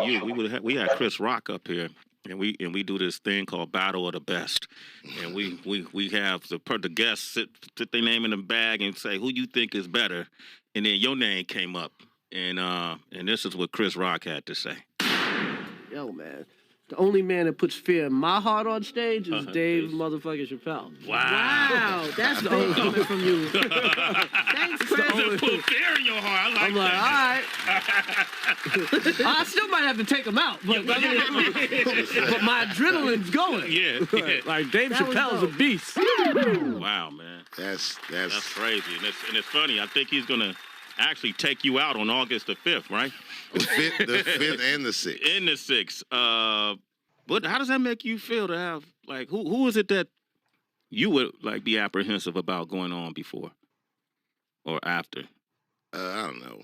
you, we had Chris Rock up here, and we do this thing called Battle of the Best, and we have the guests sit their name in the bag and say who you think is better, and then your name came up, and this is what Chris Rock had to say. Yo, man. The only man that puts fear in my heart on stage is Dave motherfucking Chappelle. Wow. That's big coming from you. Thanks, Chris. Put fear in your heart. I'm like, all right. I still might have to take him out, but my adrenaline's going. Yeah. Like, Dave Chappelle's a beast. Wow, man. That's crazy. And it's funny. I think he's going to actually take you out on August the 5th, right? The 5th and the 6th. In the 6th. But how does that make you feel to have, like, who is it that you would, like, be apprehensive about going on before or after? I don't know.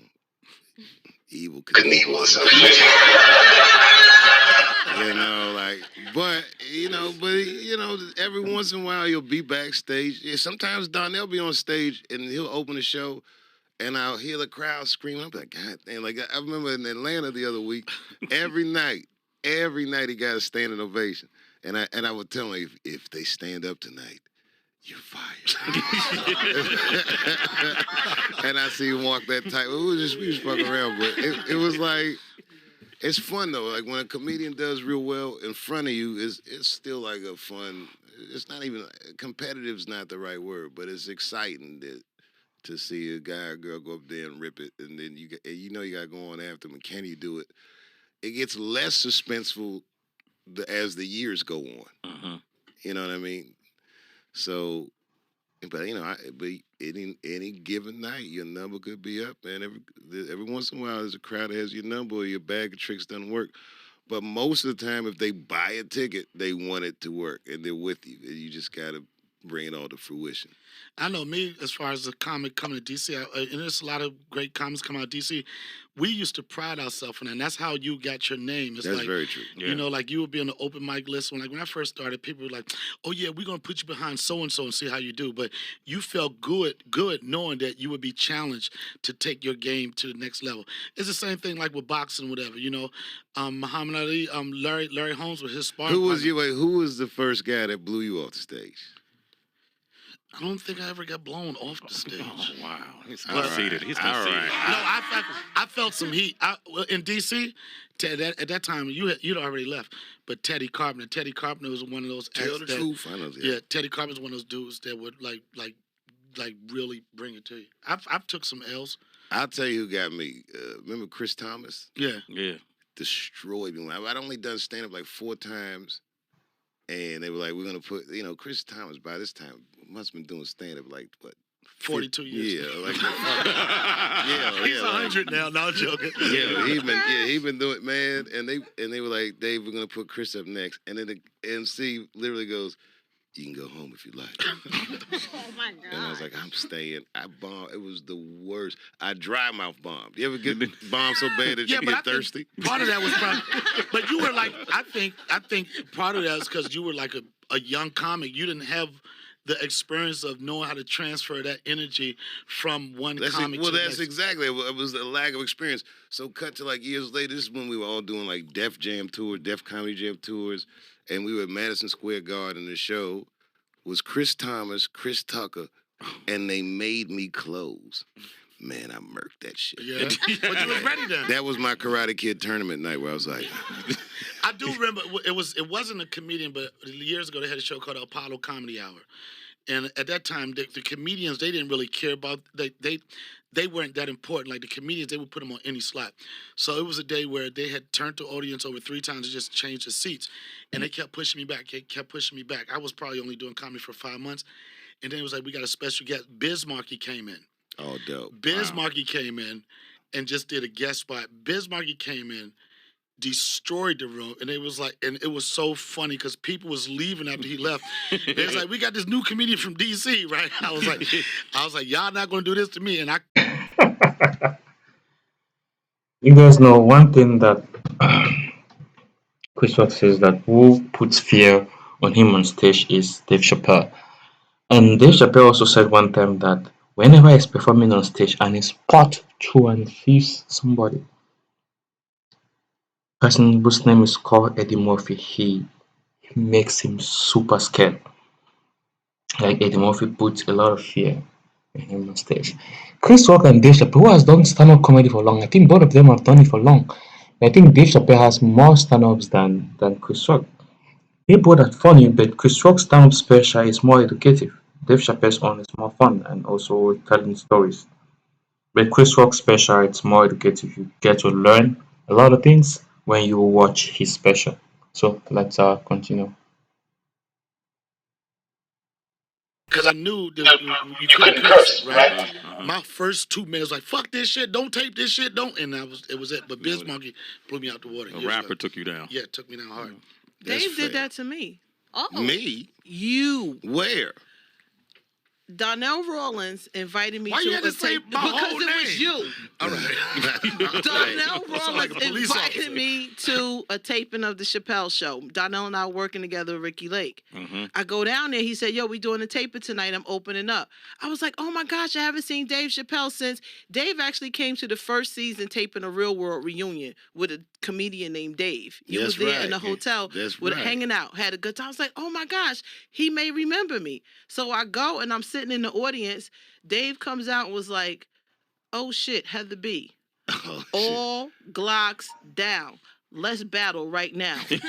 Evil Knievel or something. But every once in a while you'll be backstage. Yeah, sometimes Donnell be on stage and he'll open the show and I'll hear the crowd screaming. I'm like, God damn. Like, I remember in Atlanta the other week, every night he got a standing ovation. And I would tell him, if they stand up tonight, you're fired. And I see him walk that tight. We was fucking around, but it was like, it's fun though. Like when a comedian does real well in front of you, it's still like a fun. It's not even competitive's not the right word, but it's exciting to see a guy or girl go up there and rip it, and then you got to go on after them. And can you do it? It gets less suspenseful as the years go on. Uh-huh. You know what I mean? So, but any given night, your number could be up, and every once in a while, there's a crowd that has your number, or your bag of tricks doesn't work. But most of the time, if they buy a ticket, they want it to work, and they're with you. And you just got to bring it all to fruition. I know me, as far as a comic coming to D.C., and there's a lot of great comics coming out of D.C., we used to pride ourselves on that, and that's how you got your name. It's that's very true. Yeah. You know, like you would be on the open mic list. When I first started, people were like, oh, yeah, we're going to put you behind so-and-so and see how you do. But you felt good knowing that you would be challenged to take your game to the next level. It's the same thing like with boxing, whatever, you know. Muhammad Ali, Larry Holmes with his sparring Who was the first guy that blew you off the stage? I don't think I ever got blown off the stage. Oh, wow. He's conceited. He's conceited. Right. No, I felt some heat. In D.C., at that time, you'd already left, but Teddy Carpenter was one of those acts Tell the truth. I know that. Yeah, Teddy Carpenter's one of those dudes that would, like really bring it to you. I've took some L's. I'll tell you who got me. Remember Chris Thomas? Yeah. Destroyed me. I'd only done stand-up like 4 times. And they were like, we're going to put, Chris Thomas, by this time, must have been doing stand-up like, what? 42 years. Yeah. Like, He's 100 now, not joking. Yeah, he been doing it, man. And they were like, Dave, we're going to put Chris up next. And then the MC literally goes, you can go home if you like. Oh, my God. And I was like, I'm staying. I bombed. It was the worst. I dry mouth bombed. You ever get bombed so bad that you get thirsty? Part of that was probably, but you were like, I think part of that is because you were like a young comic. You didn't have the experience of knowing how to transfer that energy from one comic to the next. Exactly. It was a lack of experience. So cut to like years later, this is when we were all doing like Def Comedy Jam tours. And we were at Madison Square Garden. The show was Chris Thomas, Chris Tucker, and they made me close. Man, I murked that shit. Yeah, but you was ready then. That was my Karate Kid tournament night where I was like... I do remember, it wasn't a comedian, but years ago they had a show called Apollo Comedy Hour. And at that time, the comedians, they didn't really care about... They weren't that important. Like the comedians, they would put them on any slot. So it was a day where they had turned the audience over 3 times to just change the seats. And they kept pushing me back. I was probably only doing comedy for 5 months. And then it was like, we got a special guest. Biz Markie came in. Oh, dope. Biz Markie came in and just did a guest spot. Biz Markie came in, destroyed the room, and it was like, and it was so funny because people was leaving after he left. It was like, we got this new comedian from DC, right? I was like, y'all not gonna do this to me, and I. You guys know one thing that Chris Rock says that who puts fear on him on stage is Dave Chappelle, and Dave Chappelle also said one time that whenever he's performing on stage and he spot through and sees somebody, person whose name is called Eddie Murphy. He makes him super scared. Like Eddie Murphy puts a lot of fear in him on stage. Chris Rock and Dave Chappelle, who has done stand-up comedy for long. I think both of them have done it for long. I think Dave Chappelle has more stand-ups than Chris Rock. They both are funny, but Chris Rock's stand-up special is more educative. Dave Chappelle's one is more fun and also telling stories. With Chris Rock's special, it's more educative. You get to learn a lot of things when you watch his special. So let's continue. Because I knew that you couldn't curse, right? My first 2 minutes like, fuck this shit, don't tape this shit, don't. And it was it. But Biz Monkey blew me out the water. A rapper took you down. Yeah, it took me down hard. Dave did that to me. Oh, me? You. Where? Donnell Rawlins invited me Why to you had to a say tape my because whole it was name? you. All right. Donnell Sound like Rawlins a police invited officer. me to a taping of the Chappelle show. Donnell and I were working together with Ricky Lake. Mm-hmm. I go down there. He said, yo, we doing a taping tonight. I'm opening up. I was like, oh my gosh, I haven't seen Dave Chappelle since. Dave actually came to the first season taping a Real World reunion with a comedian named Dave. You was there in the hotel hanging out, had a good time. I was like, oh my gosh, he may remember me. So I go and I'm sitting in the audience. Dave comes out and was like, oh shit, Heather B. Oh, All Glocks down. Let's battle right now. And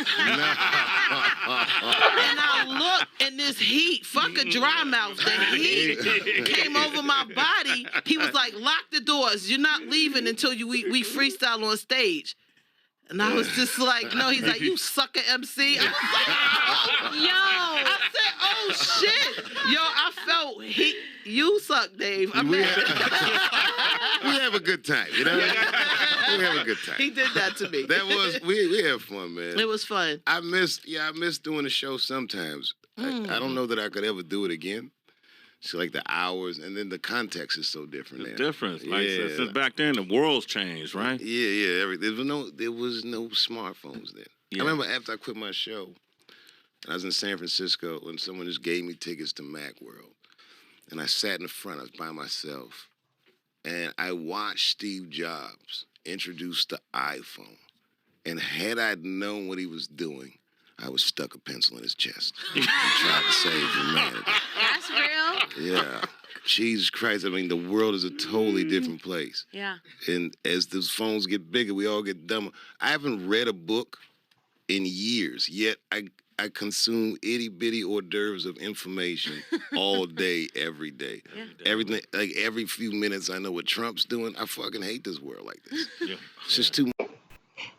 I looked in this heat, fuck a dry mouth. The heat came over my body. He was like, lock the doors. You're not leaving until we freestyle on stage. And I was just like, no, he's like, you sucker MC. I was like, yo. I said, oh shit. Yo, I felt you suck, Dave. I mean, we have a good time, you know? We have a good time. he did that to me. That was we have fun, man. It was fun. I miss doing the show sometimes. I don't know that I could ever do it again. So like the hours, and then the context is so different now. Difference. Like since back then, the world's changed, right? Yeah. There was no smartphones then. Yeah. I remember after I quit my show, and I was in San Francisco, and someone just gave me tickets to Macworld, and I sat in the front. I was by myself, and I watched Steve Jobs introduce the iPhone. And had I known what he was doing, I would stuck a pencil in his chest and tried to save humanity. That's real? Yeah. Jesus Christ. I mean, the world is a totally different place. Yeah. And as those phones get bigger, we all get dumber. I haven't read a book in years, yet I consume itty-bitty hors d'oeuvres of information all day, every day. Yeah. Everything, like every few minutes I know what Trump's doing. I fucking hate this world like this. Yeah. It's just too much.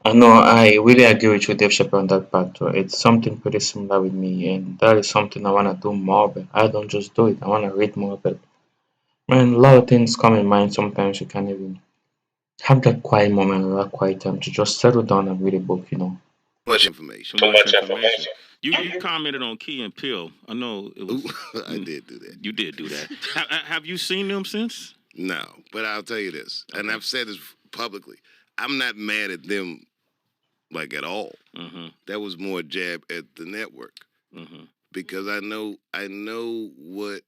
I know I really agree with you, Dave Chappelle, on that part. It's something pretty similar with me, and that is something I want to do more, but I don't just do it. I want to read more, but man, a lot of things come in mind. Sometimes you can't even have that quiet moment or that quiet time to just settle down and read a book, you know. Much information. Too much information. You commented on Key and Peele. I know it was. I did do that. You did do that. Have you seen them since? No, but I'll tell you this, and I've said this publicly. I'm not mad at them, like at all. Mm-hmm. That was more a jab at the network because I know what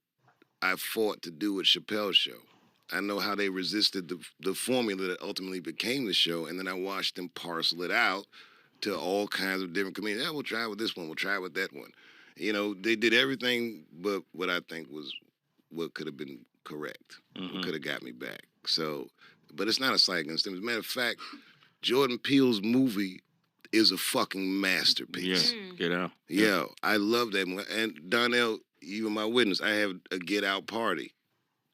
I fought to do with Chappelle's show. I know how they resisted the formula that ultimately became the show, and then I watched them parcel it out to all kinds of different comedians. We'll try with this one. We'll try with that one. You know, they did everything but what I think was what could have been correct. What could have got me back. So, but it's not a slight against them. As a matter of fact, Jordan Peele's movie is a fucking masterpiece. Yeah, Get Out. Yeah, I love that movie. And Donnell, you were my witness. I have a Get Out party.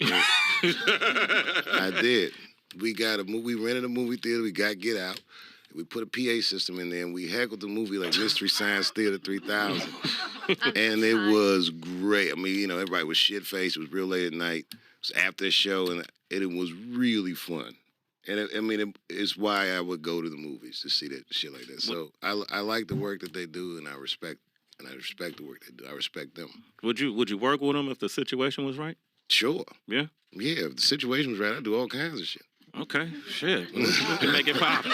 I did. We got a movie. We rented a movie theater. We got Get Out. We put a PA system in there, and we heckled the movie like Mystery Science Theater 3000. And it was great. I mean, you know, everybody was shit-faced. It was real late at night. It was after the show, and it was really fun. And it's why I would go to the movies to see that shit like that. So I like the work that they do, and I respect the work they do. I respect them. Would you work with them if the situation was right? Sure. Yeah. Yeah, if the situation was right, I'd do all kinds of shit. Okay, shit. We can make it pop.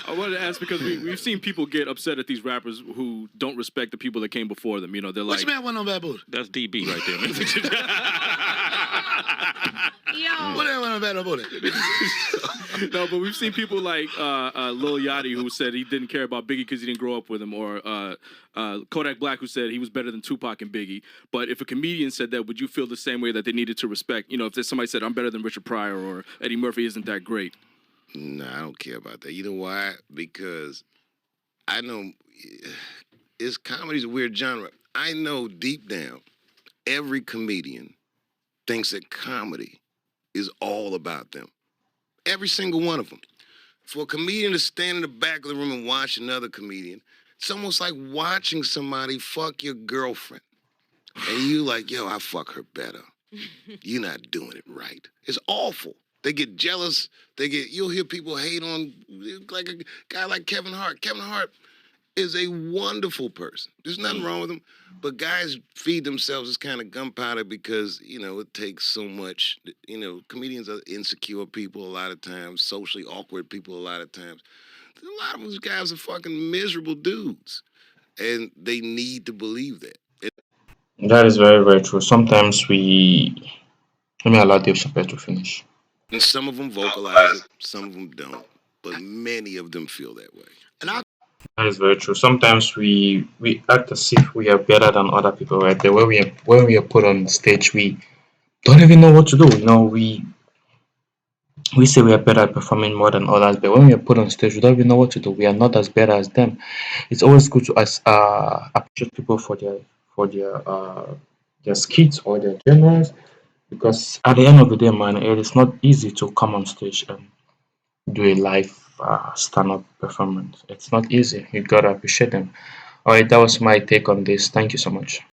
I wanted to ask because we've seen people get upset at these rappers who don't respect the people that came before them. You know, they're like, Which man went on Bad Booty? That's DB right there, man. Yo. Whatever better about it. No, but we've seen people like Lil Yachty who said he didn't care about Biggie because he didn't grow up with him, or Kodak Black who said he was better than Tupac and Biggie. But if a comedian said that, would you feel the same way that they needed to respect? You know, if there's somebody said I'm better than Richard Pryor or Eddie Murphy isn't that great? No, I don't care about that. You know why? Because I know comedy's a weird genre. I know deep down every comedian thinks that comedy is all about them. Every single one of them. For a comedian to stand in the back of the room and watch another comedian, it's almost like watching somebody fuck your girlfriend. And you like, yo, I fuck her better. You're not doing it right. It's awful. They get jealous. You'll hear people hate on like a guy like Kevin Hart. Kevin Hart is a wonderful person. There's nothing wrong with him. But guys feed themselves this kind of gunpowder because, it takes so much. Comedians are insecure people a lot of times, socially awkward people a lot of times. A lot of those guys are fucking miserable dudes. And they need to believe that. That is very, very true. Sometimes let me allow Dave Chappelle to finish. And some of them vocalize it, some of them don't. But many of them feel that way. That is very true. Sometimes we act as if we are better than other people, right? But when we are put on stage, we don't even know what to do. We say we are better at performing more than others, but when we are put on stage, we don't even know what to do. We are not as better as them. It's always good to appreciate people for their skits or their genres, because at the end of the day, man, it is not easy to come on stage and do a live stand-up performance. It's not easy. You gotta appreciate them. All right, that was my take on this. Thank you so much.